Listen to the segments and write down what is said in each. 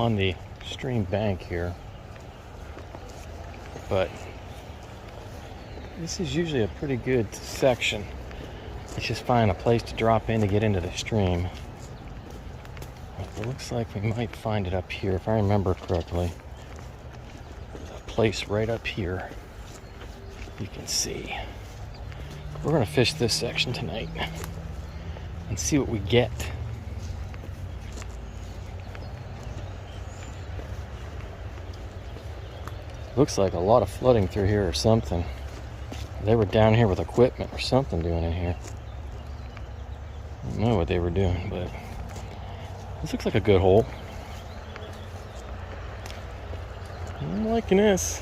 on the stream bank here, but this is usually a pretty good section. Let's just find a place to drop in to get into the stream. It looks like we might find it up here, if I remember correctly. A place right up here you can see. We're going to fish this section tonight and see what we get. Looks like a lot of flooding through here or something. They were down here with equipment or something doing in here. I don't know what they were doing, but this looks like a good hole. I'm liking this.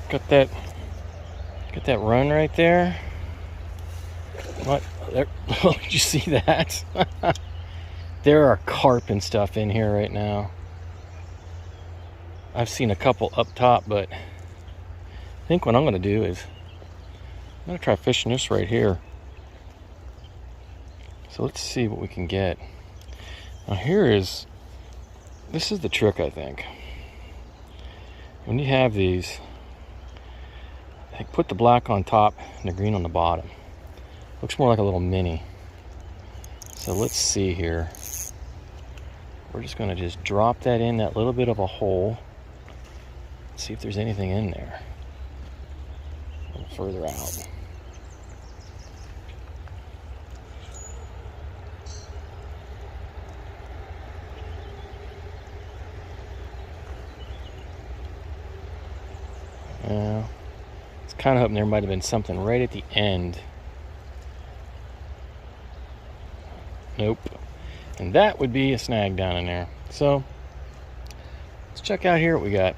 Got that run right there. What? There, oh, did you see that? There are carp and stuff in here right now. I've seen a couple up top, but I think what I'm going to do is I'm going to try fishing this right here. So let's see what we can get. Now this is the trick, I think. When you have these, put the black on top and the green on the bottom. Looks more like a little mini. So let's see here. We're just going to just drop that in that little bit of a hole. See if there's anything in there. A little further out. Yeah. It's kind of hoping there might have been something right at the end. Nope. And that would be a snag down in there. So let's check out here what we got.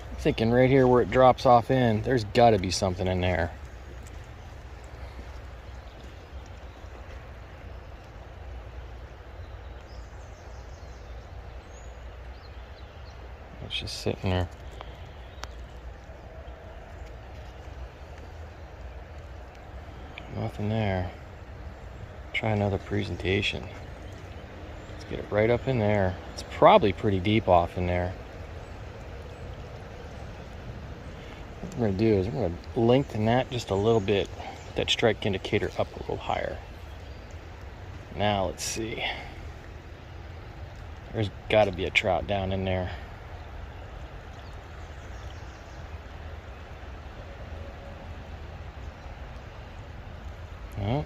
I'm thinking right here where it drops off in, there's got to be something in there. It's just sitting there. Nothing there. Try another presentation. Let's get it right up in there. It's probably pretty deep off in there. What we're going to do is we're going to lengthen that just a little bit. Put that strike indicator up a little higher. Now let's see. There's got to be a trout down in there. Oh.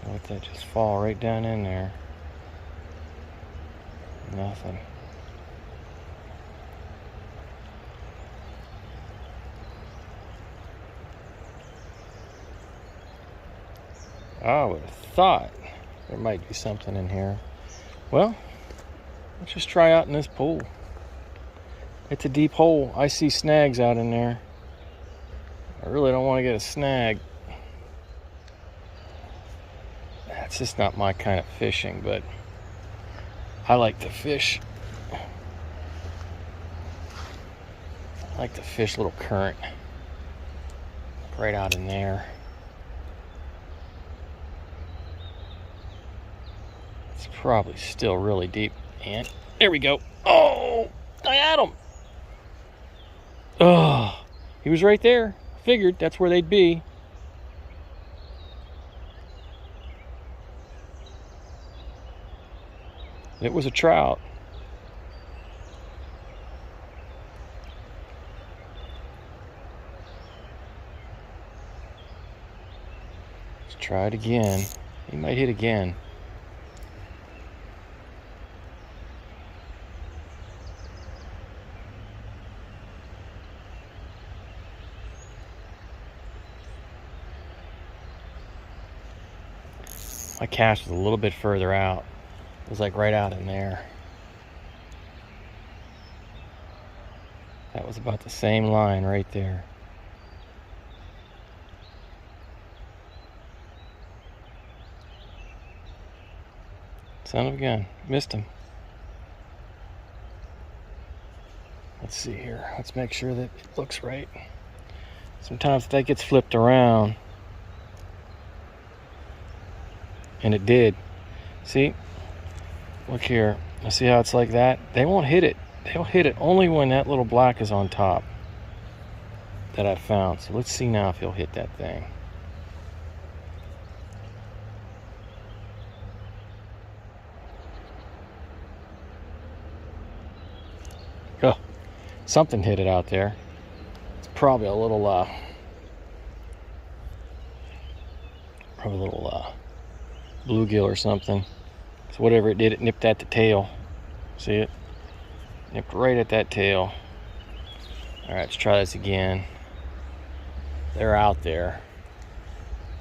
Let that just fall right down in there. Nothing. I would have thought there might be something in here. Well, let's just try out in this pool. It's a deep hole. I see snags out in there. I really don't want to get a snag. That's just not my kind of fishing, but I like to fish. I like to fish a little current right out in there. It's probably still really deep. And there we go. Oh, I had him. Oh, he was right there. Figured that's where they'd be. It was a trout. Let's try it again. He might hit again. My cast was a little bit further out. It was like right out in there. That was about the same line right there. Son of a gun. Missed him. Let's see here. Let's make sure that it looks right. Sometimes if that gets flipped around, And it did. See? Look here. See how it's like that? They won't hit it. They'll hit it only when that little black is on top that I found. So let's see now if he'll hit that thing. Oh, something hit it out there. It's probably a little bluegill or something. So whatever it did, it nipped at the tail. See it? Nipped right at that tail. All right, let's try this again. They're out there.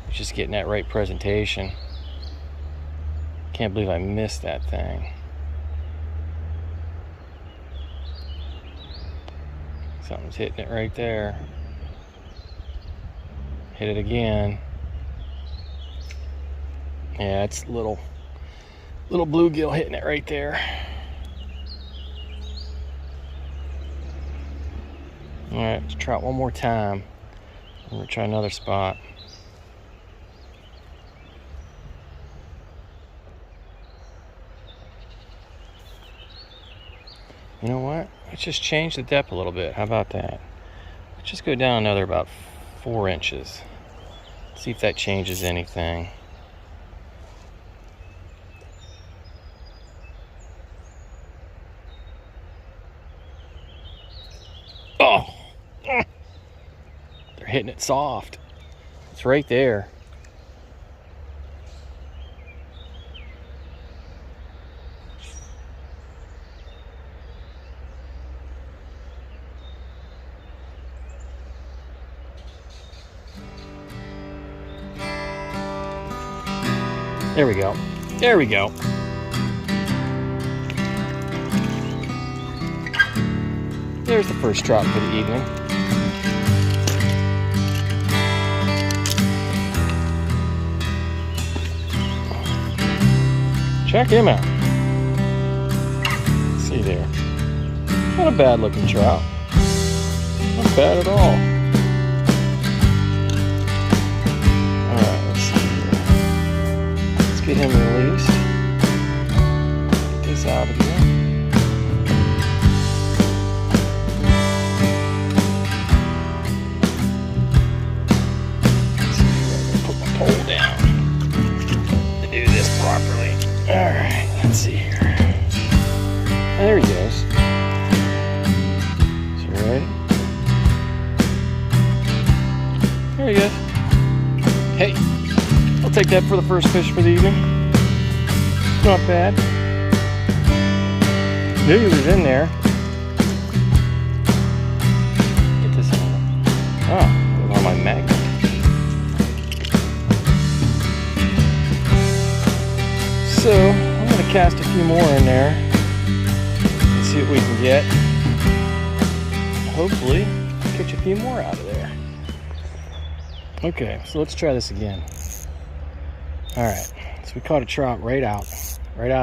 It's just getting that right presentation. Can't believe I missed that thing. Something's hitting it right there. Hit it again. Yeah, it's little bluegill hitting it right there. All right, let's try it one more time. I'm gonna try another spot. You know what? Let's just change the depth a little bit. How about that? Let's just go down another about 4 inches. See if that changes anything. Oh! They're hitting it soft. It's right there. There we go. There we go. There's the first trout for the evening. Check him out. See there. Not a bad looking trout. Not bad at all. Alright, let's see here. Let's get him released. Get this out of here. Pole down to do this properly. Alright, let's see here. There he goes. Is he ready? There he goes. Hey, I'll take that for the first fish for the evening. Not bad. Knew he was in there. Get this on. Oh, it was on my magnet. So, I'm going to cast a few more in there and see what we can get. Hopefully, catch a few more out of there. Okay, so let's try this again. Alright, so we caught a trout right out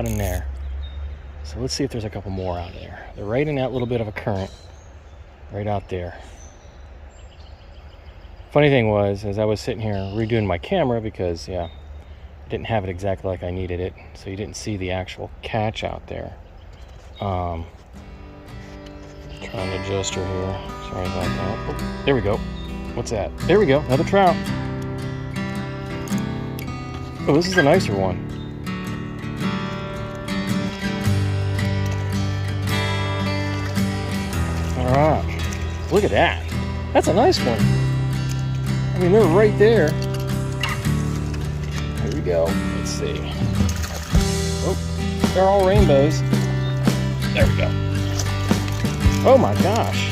in there. So let's see if there's a couple more out there. They're right in that little bit of a current, right out there. Funny thing was, as I was sitting here redoing my camera, because, yeah, didn't have it exactly like I needed it, so you didn't see the actual catch out there. Trying to adjust her here. Sorry about that. Oh, there we go. What's that? There we go. Another trout. Oh, this is a nicer one. All right. Look at that. That's a nice one. I mean, they're right there. Here we go. Let's see. Oh, they're all rainbows. There we go. Oh my gosh.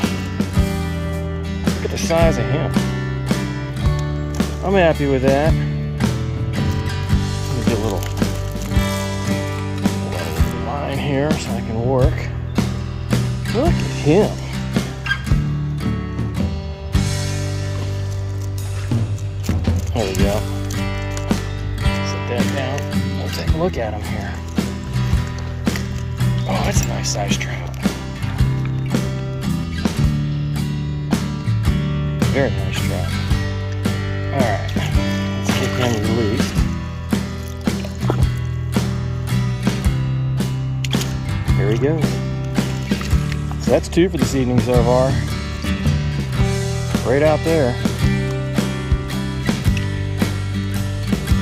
Look at the size of him. I'm happy with that. Let me get a little line here so I can work. Look at him. There we go. That down. We'll take a look at him here. Oh, that's a nice sized trout. Very nice trout. Alright, let's get him released. There he goes. So that's 2 for this evening so far. Right out there.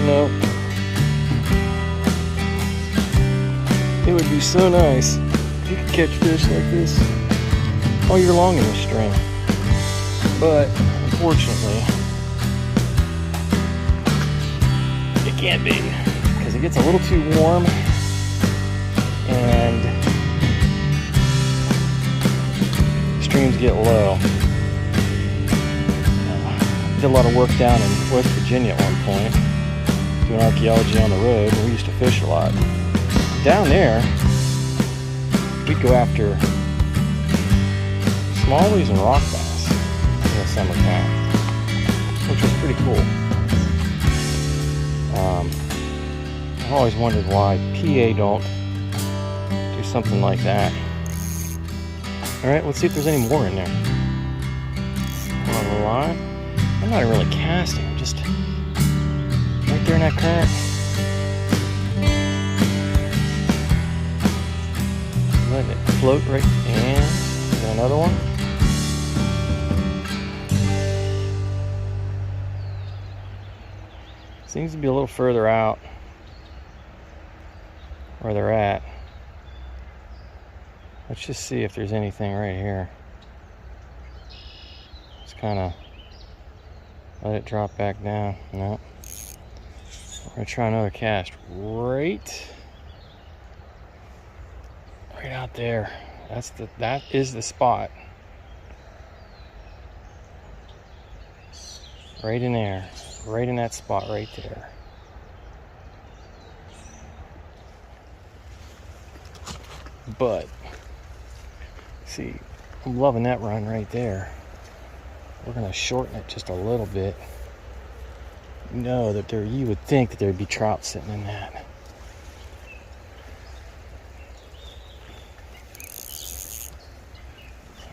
No. It would be so nice if you could catch fish like this all year long in this stream. But unfortunately, it can't be because it gets a little too warm and streams get low. Did a lot of work down in West Virginia at one point, doing archaeology on the road, and we used to fish a lot. Down there, we'd go after smallies and rock bass in the summertime, which was pretty cool. I've always wondered why PA don't do something like that. Alright, let's see if there's any more in there. On the line. I'm not really casting, I'm just right there in that current. Letting it float right, and got another one. Seems to be a little further out where they're at. Let's just see if there's anything right here. Just kind of let it drop back down. No. We're gonna try another cast right out there. That is the spot. Right in there. Right in that spot right there. But see, I'm loving that run right there. We're gonna shorten it just a little bit. You know that you would think that there'd be trout sitting in that.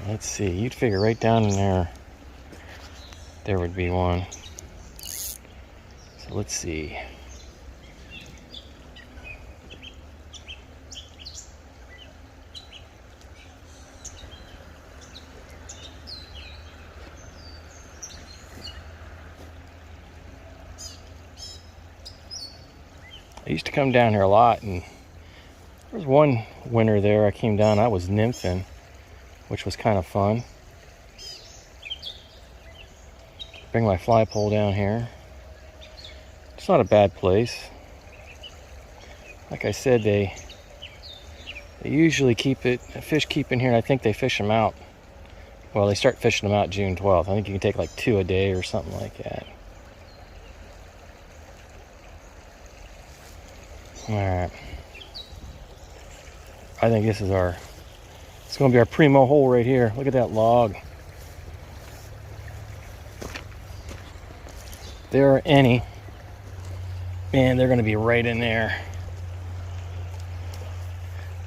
Let's see, you'd figure right down in there would be one. So let's see. I used to come down here a lot, and there was one winter there I came down, I was nymphing, which was kind of fun. Bring my fly pole down here. It's not a bad place. Like I said, they usually fish keep in here, and I think they fish them out. Well, they start fishing them out June 12th. I think you can take like 2 a day or something like that. Alright. I think it's going to be our primo hole right here. Look at that log. If there are any, man, they're going to be right in there.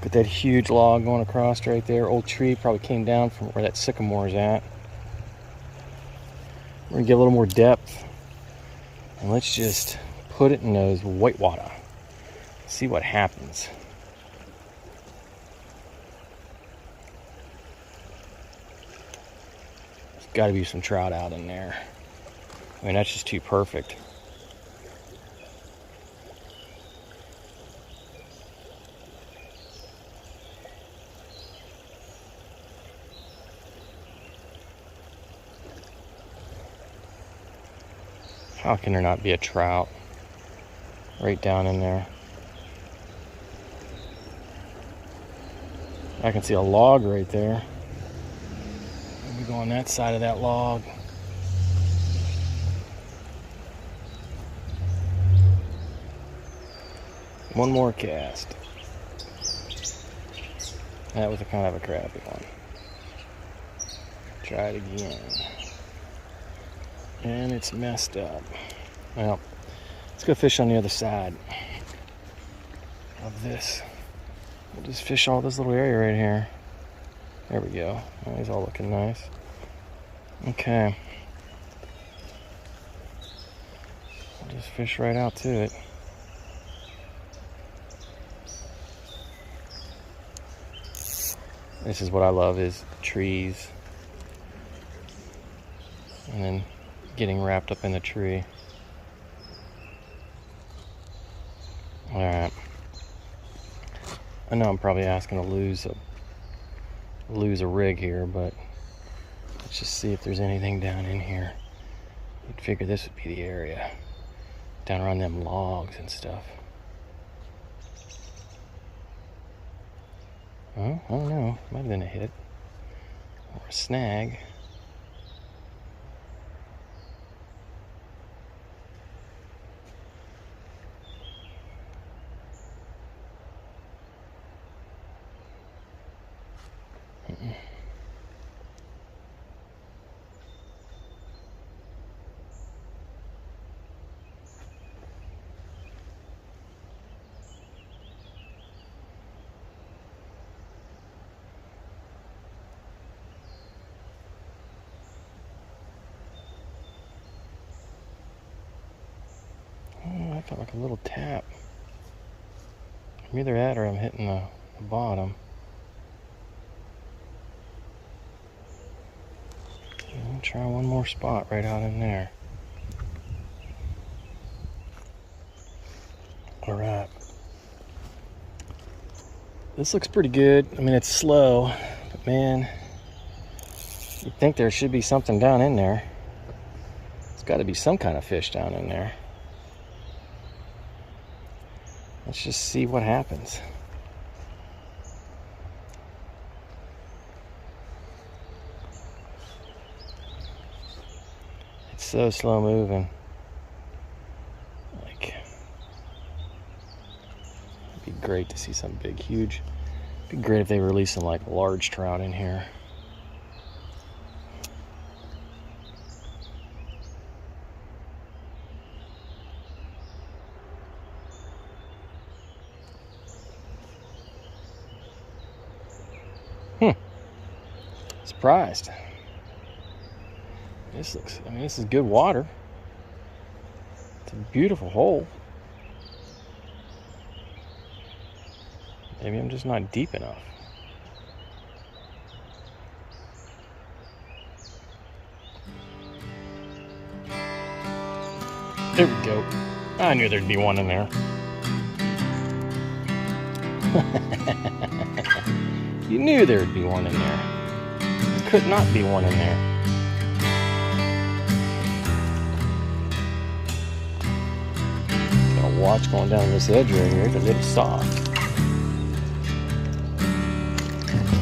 Got that huge log going across right there. Old tree probably came down from where that sycamore is at. We're going to get a little more depth. And let's just put it in those white water. See what happens. There's got to be some trout out in there. I mean, that's just too perfect. How can there not be a trout right down in there? I can see a log right there. Let me go on that side of that log. One more cast. That was a kind of a crappy one. Try it again. And it's messed up. Well, let's go fish on the other side of this. We'll just fish all this little area right here. There we go. Oh, he's all looking nice. Okay. We'll just fish right out to it. This is what I love, is trees. And then getting wrapped up in the tree. Alright. I know I'm probably asking to lose a rig here, but let's just see if there's anything down in here. You'd figure this would be the area. Down around them logs and stuff. Well, I don't know. Might have been a hit. Or a snag. I felt like a little tap. I'm either that or I'm hitting the bottom. I'll try one more spot right out in there. Alright. This looks pretty good. I mean, it's slow, but man, you'd think there should be something down in there. There's got to be some kind of fish down in there. Let's just see what happens. It's so slow moving. Like, it'd be great to see something big, huge. It'd be great if they released some like large trout in here. Surprised. This looks, I mean, this is good water. It's a beautiful hole. Maybe I'm just not deep enough. There we go. I knew there'd be one in there. You knew there'd be one in there. There could not be one in there. Gotta watch going down this edge right here. It's a little soft.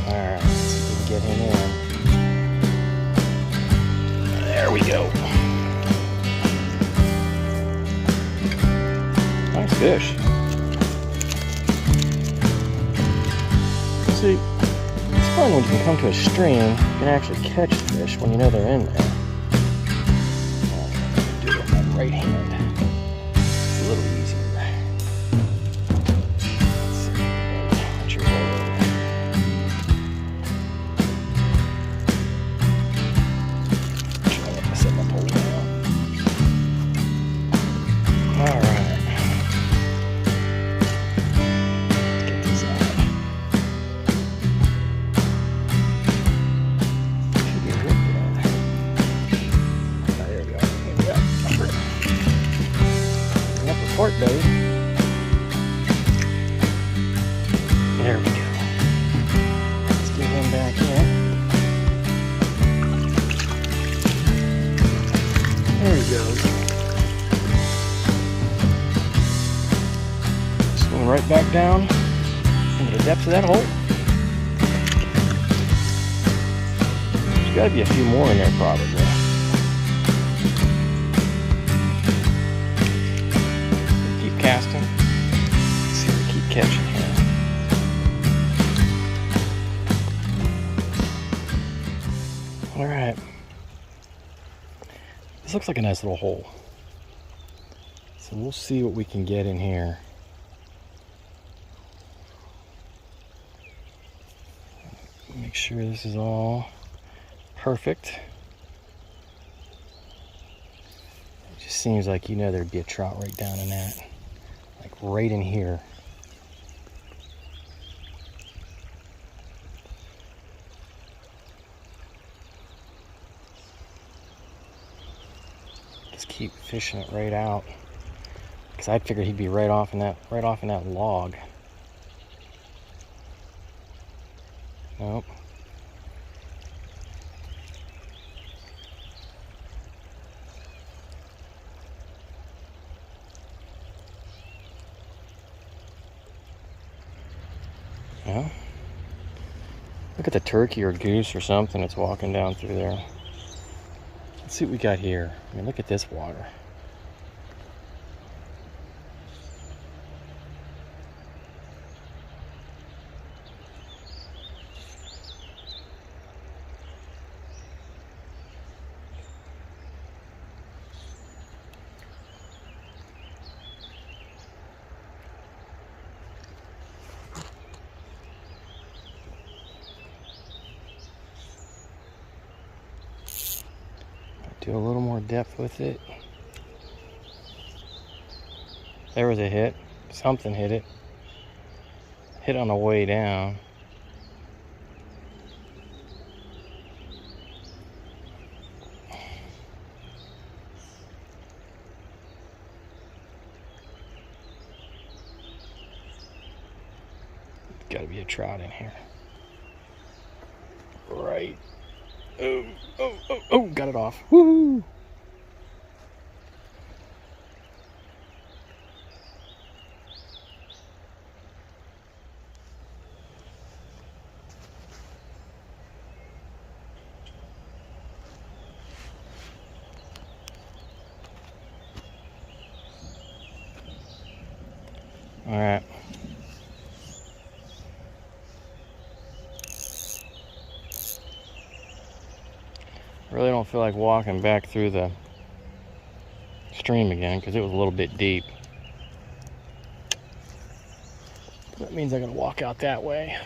Alright, let's see if we can get him in. There we go. Nice fish. See, it's fun when you can come to a stream, you can actually catch fish when you know they're in there. I'll do it with my right hand. It's a little easier. Let's see. Let you roll over. Try to set my pole down. Alright. Let's get this out. Port babe. There we go. Let's get him back in. There he goes. Swing right back down into the depths of that hole. There's got to be a few more in there probably. Casting. Let's see if we keep catching here. Alright. This looks like a nice little hole. So we'll see what we can get in here. Make sure this is all perfect. It just seems like you know there'd be a trout right down in that. Like right in here. keep fishing it right out, because I figured he'd be right off in that log. Nope. Well, look at the turkey or goose or something that's walking down through there. Let's see what we got here. I mean, look at this water. Do a little more depth with it. There was a hit. Something hit it. Hit on the way down. Gotta be a trout in here. Right. Oh, got it off. Woohoo! All right. Really don't feel like walking back through the stream again because it was a little bit deep. That means I'm gonna walk out that way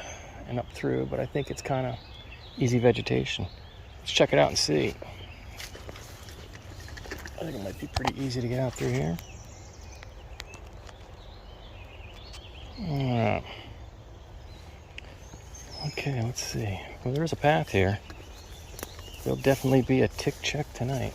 and up through, but I think it's kind of easy vegetation. Let's check it out and see. I think it might be pretty easy to get out through here. All right. Okay, let's see. Well, there is a path here. There'll definitely be a tick check tonight.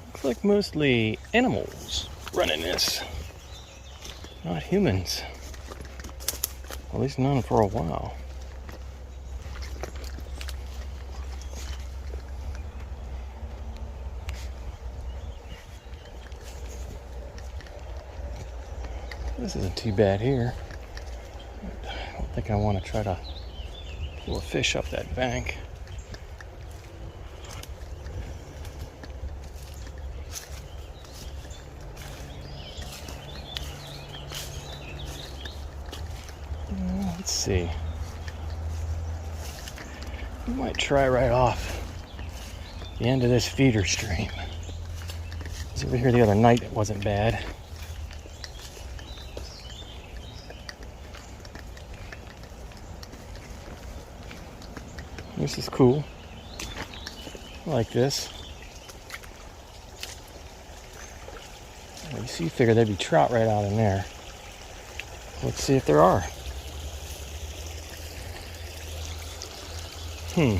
Looks like mostly animals running this, not humans. At least none for a while. This isn't too bad here. I don't think I want to try to pull a fish up that bank. Let's see. We might try right off the end of this feeder stream. I was over here the other night, it wasn't bad. This is cool. I like this. Well, you see, you figure there'd be trout right out in there. Let's see if there are. A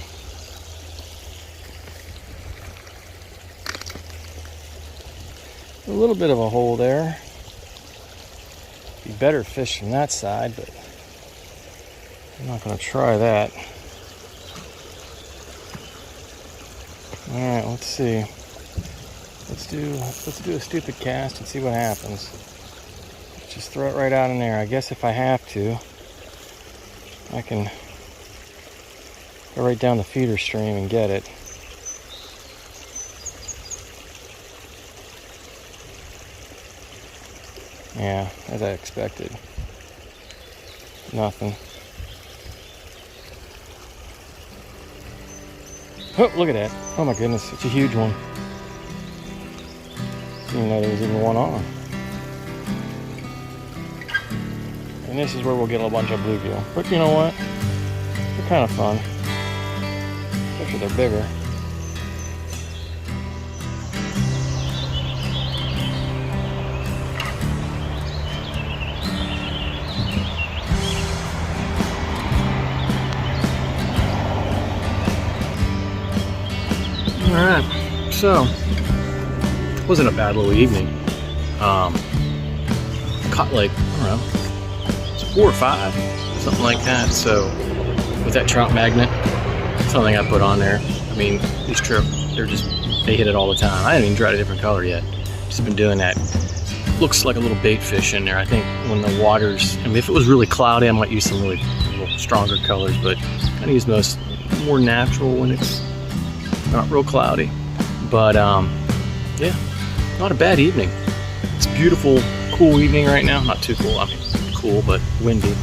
little bit of a hole there. Be better fish from that side, but I'm not going to try that. All right, let's see. Let's do a stupid cast and see what happens. Just throw it right out in there. I guess if I have to, I can go right down the feeder stream and get it. Yeah, as I expected. Nothing. Oh, look at that. Oh my goodness, it's a huge one. Didn't know there was even one on. And this is where we'll get a bunch of bluegill. But you know what? They're kind of fun. Especially they're bigger. Alright, so wasn't a bad little evening. Caught like, I don't know, it's 4 or 5, something like that. So with that Trout Magnet, something I put on there. I mean, these trout, they hit it all the time. I haven't even tried a different color yet. Just been doing that. Looks like a little bait fish in there. I think when the water's, I mean, if it was really cloudy, I might use some really little stronger colors, but I use most more natural when it's not real cloudy. But yeah, not a bad evening. It's a beautiful, cool evening right now. Not too cool, I mean, cool, but windy.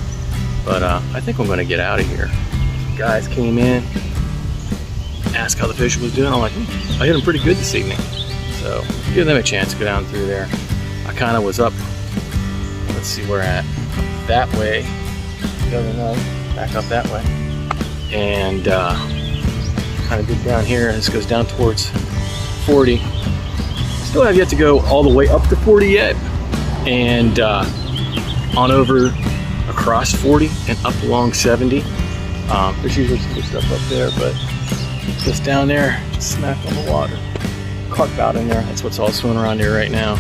But I think I'm gonna get out of here. Guys came in, asked how the fish was doing. I'm like, I hit them pretty good this evening. So give them a chance to go down through there. I kind of was up, let's see where at, that way the other night, back up that way, and kind of get down here. This goes down towards 40. Still have yet to go all the way up to 40 yet, and on over across 40 and up along 70. There's usually some good stuff up there, but just down there, smack on the water. Carp out in there, that's what's all swimming around here right now.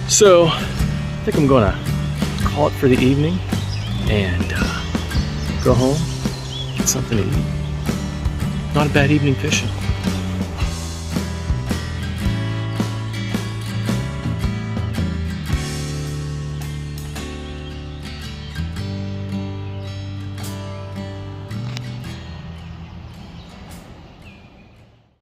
So I think I'm gonna call it for the evening and go home, get something to eat. Not a bad evening fishing.